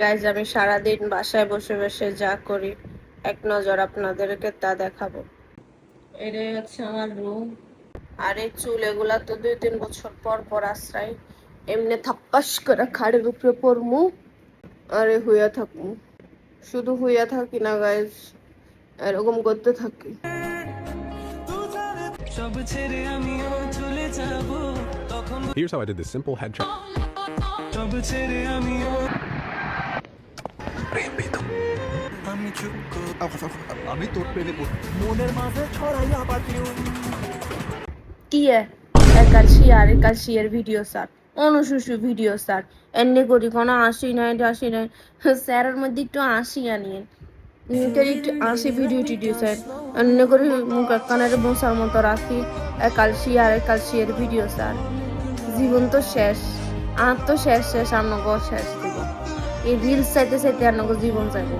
Guys আমি সারাদিন বাসায় বসে বসে যা করি এক নজর আপনাদেরকে তা দেখাবো। এটাই হচ্ছে আমার রুম। আর এই চুল এগুলা তো 2-3 বছর পর পর আশ্রাই এমনি থাপ্পাস করে খাড়ের উপরে পড়মু আরে হইয়া থাকমু। শুধু হইয়া থাকি না গাইজ, এরকম করতে থাকি। Here's how I did this simple head check. আমি তোর প্রেমে পড়ি মনের মাঝে ছড়াইয়া পাঠিও কি একাশিয়ার ভিডিও স্যার অনুশুশু ভিডিও স্যার এমনি করি কোনো আসি নাই স্যারের মধ্যে একটু আসি আনিয়ে একটু আসি ভিডিও টিডিও স্যার এমনি করে মুখ কানের বসার মতো রাখি একাশিয়ার ভিডিও স্যার। জীবন তো শেষ, আর তো শেষ আমনগো শেষ দিব এই রিলস চাইতে চাইতে আমনগো জীবন যাইব।